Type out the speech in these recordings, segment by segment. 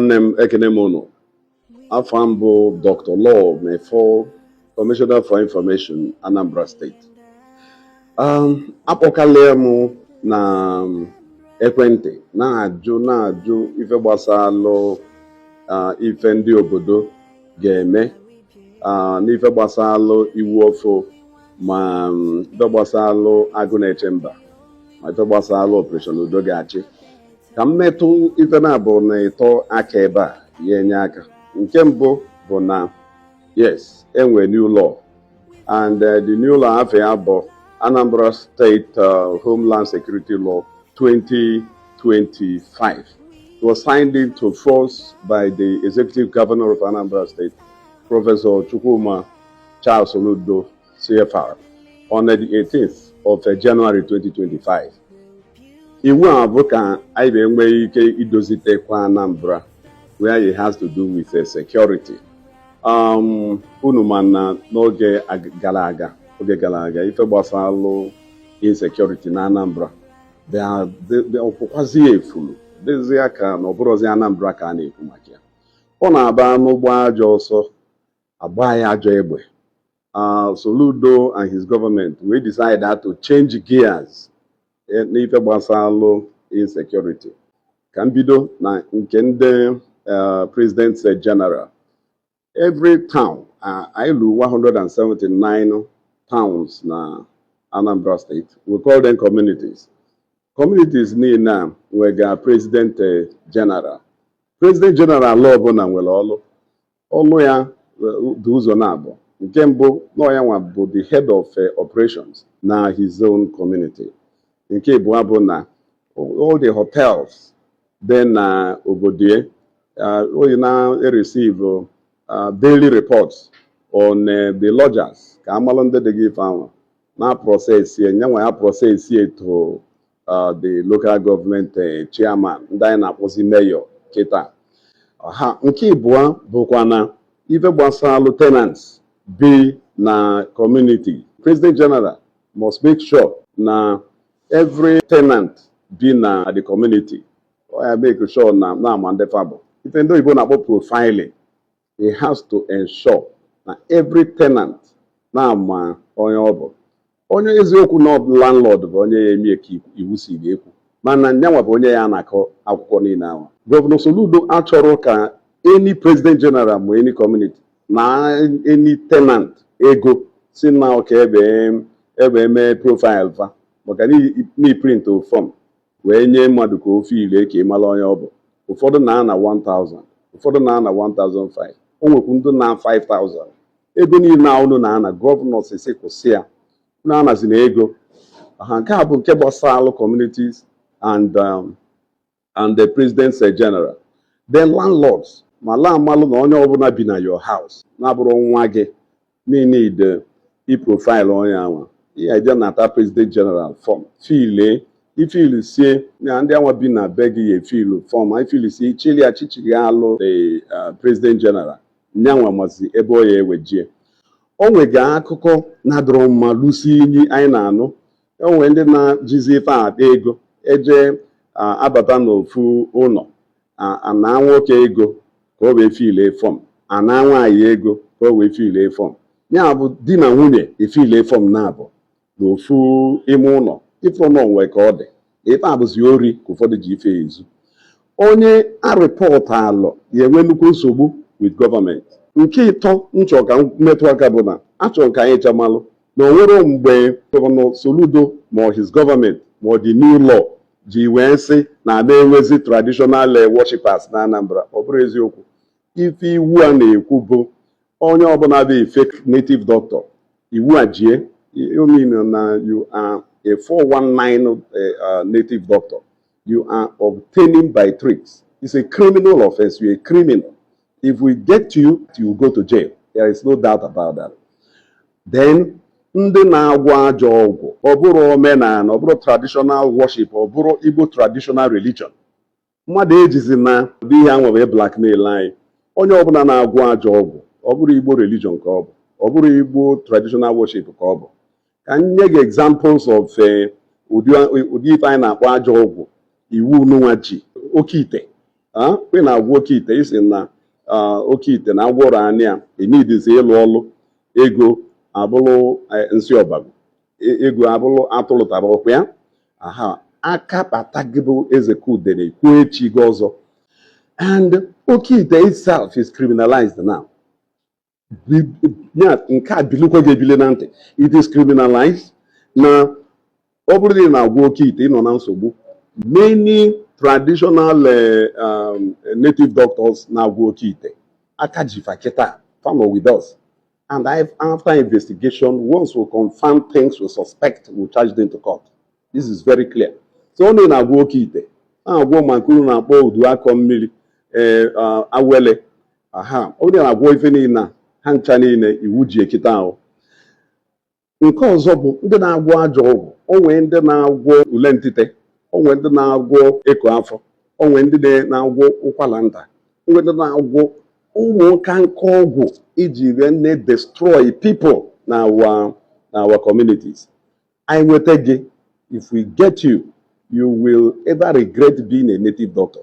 Nwannem Ekenemono, Afambo Dr. Law, Mefo, Commissioner for Information, Anambra State. Apokalemu na ekwente na-ajụ ife gbasara ife ndị obodo ga-eme n'ife gbasara iwu ọfụ ma ife gbasara agụ na-eche mba ma ife gbasara operation udo ga-achị ka m metụ ife na-abụ na ịtọ aka ebe a ya enye aka. Nke mbụ bụ na yes, enwe new law, and the new law afọ ya bụ Anambra State Homeland Security Law 2025. It was signed into force by the Executive Governor of Anambra State, Professor Chukwuma Charles Oludo, CFR, on the 18th of January 2025. Iwu a bụ ka anyị ga-enwe ike idozitekwa Anambra, where it has to do with security. Unu mana n'oge gara aga ife gbasara insecurity na Anambra ọpụkwazi efulu dịzi aka na ọbụrụzi Anambra ka a na-ekwu maka ya. Ọ na-aba n'ụgbọ ajọ ọsọ agba ya ajọ egbe. Soludo and his government we decided to change gears n'ife gbasara insecurity. Ka mbido na nke ndị President General. Every town, I do 179 towns na Anambra State. We call them communities. Communities ni na wega President General. President General law bụ na nwere ọlụ ya dị ụzọ na-abụ. Nke mbụ na ya nwa bụ the head of operations na his own community. Nke abụọ bụ na all the hotels then na obodo we now receive daily reports on the lodgers. Ka amalonde de give na process here, nyanwa process here to the local government chairman, ndị na-akpọzi mayor kita. Nke abụọ bụkwa na ife gbasara tenants be na community. President General must make sure na every tenant be na the community. I make sure na mandefable. Even though you're about profiling, he has to ensure that every tenant na ma onye obo. Onye eziokwu na landlord bụ onye ya eme ka iwu si ga-ekwu. Mana nyanwa bụ onye ya na-akọ akwụkwọ niile ahụ. Governor Soludo achọrọ ka any president general ma any community na any tenant ego si na ọka ebe eme profile fa maka ni print o form wee nye mmadụ ka o file ka ịmala onye ọ bụ. Ụfọdụ na-ana 1,000, ụfọdụ na-ana 1,500, o nwekwu ndị na 5,000. Ego niile na unu na-ana gọvanọ sisi kwụsị ya na-anazi na ego. Nke a bụ nke gbasara communities and the President General. Then landlords, ma la amalụ na onye ọbụla bi na your house na-abụrụ nwa gị need i-profile onye anwa. Ihe eje na-ata President General form file ifil sie na ndị anwa bi na be gị efil form ifil si chili achichiri alụ the President General nyanwa mazi ebe o ya ewejie. O nwega akụkọ na-adọrọ mma lusi inyi anyị na-anụ. O nwe ndị na-jizi ife akpa ego eje abata n'ofu ụlọ ana nwoke ego ka o wee file form, ana nwaanyị ego ka o wee file form. Ya bụ di na nwunye efile form na-abụ n'ofu ime ụlọ. Ife ọnọ nwe ka ọ dị. Ife abụzi ori ka ụfọdụ ji ife ezu. Onye a report alụ ya enwe nnukwu nsogbu with government. Nke ịtọ nchọ ka mmetụ aka bụ na achọ ka anyị chamalụ na onwere mgbe Gọvanọ Soludo ma his government ma the new law ji wee sị na na-enwezi traditional worshipers na Anambra. Ọ bụrụ eziokwu. Ife iwu a na-ekwu bụ onye ọbụla bụ fake native doctor. Iwu a jie you mean na you are a 419 native doctor. You are obtaining by tricks. It's a criminal offense. You're a criminal. If we get to you, you go to jail. There is no doubt about that. Then, ndị na-agwọ ajọ ọgwụ, ọ bụrụ omenala, ọ bụrụ traditional worship, ọ bụrụ Igbo traditional religion. Mmadụ ejizi na bụ ihe anwa wee blackmail anyị. Onye ọbụla na-agwọ ajọ ọgwụ, ọ bụrụ Igbo religion ka ọ bụ, ọ bụrụ Igbo traditional worship ka ọ bụ. Ka nye gị examples of ụdị ife anyị na-akpọ ajọ ọgwụ iwu n'ụwa ji oke ite When I work it, is in okay, then I work on here. It needs a lolo, ego, abolo, and siobago. Ego abolo, atolo taropia. Aha, akap attackable is a coup de kuechi gozo. And okay, itself is criminalized now. It is criminalized. Now, obviously, now work it in on many traditional native doctors now work it. Akajifaketa, follow with us. And after investigation, once we confirm things we suspect, we charge them to court. This is very clear. So only na work it. Woman couldn't afford to come awele. Aha, only na work in hancha niile iwu ji ekita ahụ. Nke ọzọ bụ ndị na-agwọ ajọ ọgwụ, onwe ndị na-agwọ ule ntịte, onwe ndị na-agwọ eko afọ, onwe ndị na-agwọ ụkwara nta, onwe ndị na-agwọ ụmụka nke ọgwụ iji wee destroy people na our communities. I will tell you, if we get you, you will ever regret being a native doctor.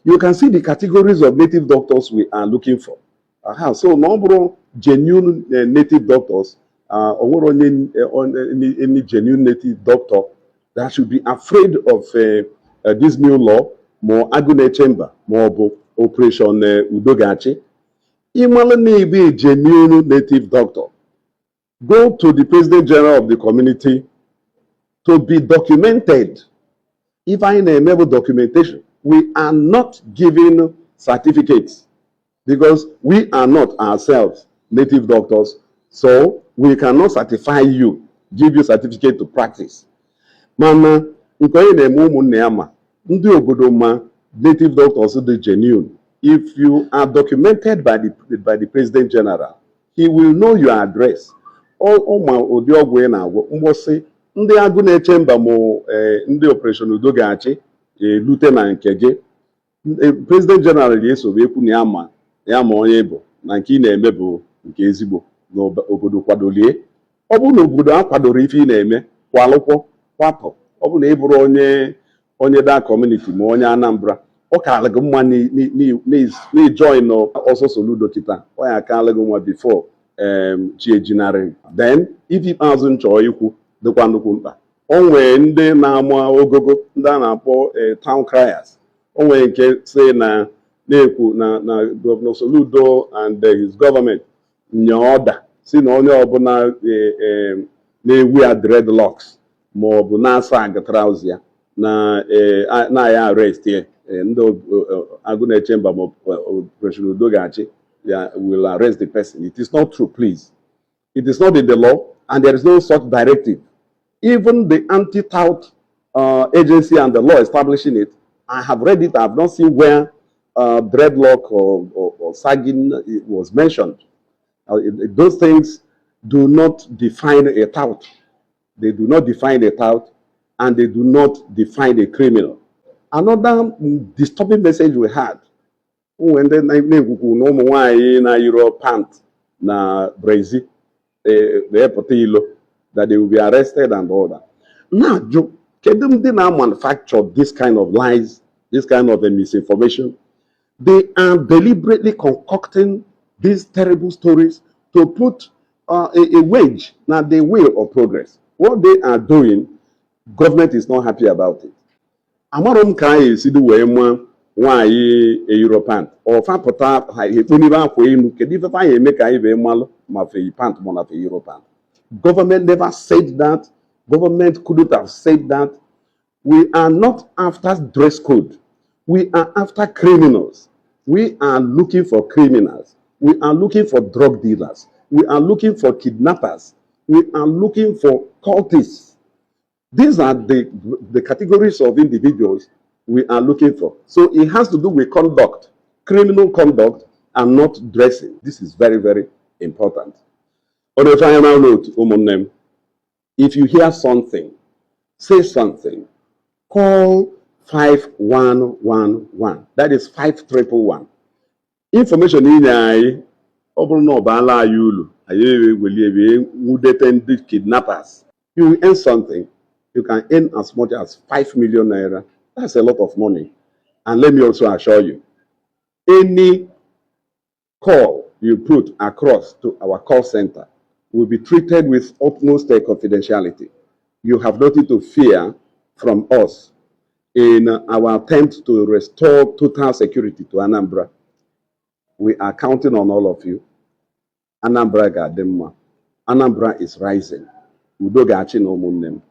You can see the categories of native doctors we are looking for. So number genuine native doctors, or any genuine native doctor that should be afraid of this new law, more agune chamber, more operation Udogachi. Imali be a genuine native doctor. Go to the President General of the community to be documented. If I enable documentation, we are not giving certificates, because we are not ourselves native doctors, so we cannot certify you, give you certificate to practice. Mama, native doctors are genuine. If you are documented by the President General, he will know your address. All my audio say ndị agụ na-eche mba mo ndị operation Udogachi lieutenant Kege President General yeso wee kwu na ya ma onye bụ na nke ị na-eme bụ nke ezigbo n'obodo kwadolie. Ọ bụ na obodo akwadoro ife ị na-eme kwalụkwọ kwapụ, ọ bụ na ị bụrụ onye da community ma onye Anambra, ọ ka alụgo mma ni join ọsọ Soludo kita, ọ ya ka alụgo mma before chi ejinarị. Then if ikpeazụ nchọ ikwu dịkwa nnukwu mkpa, o nwee ndị na-ama ogogo ndị a na-akpọ town criers. O nwee nke si na na-ekwu na Governor Soludo and his government nye order si na onye ọbụla na-ewu ya dreadlocks ma ọ bụ na-asa agatraus ya na ya arrest ya ndị agụ na-eche mba ma Operation Udogachi will arrest the person. It is not true, please. It is not in the law, and there is no such directive. Even the anti-tout agency and the law establishing it, I have read it. I have not seen where dreadlock or sagging was mentioned. Those things do not define a tout. They do not define a tout, and they do not define a criminal. Another disturbing message we had when they na Europe pant na Brazil, that they will be arrested and all that. Now, they now manufacture this kind of lies, this kind of misinformation. They are deliberately concocting these terrible stories to put a wedge now the way of progress. What they are doing, government is not happy about it. Amarom kai si do we why a European or fapota univa for him can even find a make a mal mafe pant monafe European. Government never said that. Government couldn't have said that. We are not after dress code. We are after criminals. We are looking for criminals. We are looking for drug dealers. We are looking for kidnappers. We are looking for cultists. These are the categories of individuals we are looking for. So it has to do with conduct, criminal conduct, and not dressing. This is very, very important. On a final note, if you hear something, say something, call 5111. That is 5111. Information in I bala yulu. Kidnappers. You will earn something. You can earn as much as 5 million naira. That's a lot of money. And let me also assure you, any call you put across to our call center will be treated with utmost confidentiality. You have nothing to fear from us in our attempt to restore total security to Anambra. We are counting on all of you. Anambra ga-adị mma. Anambra is rising. Udo ga-achị na ụmụnne m.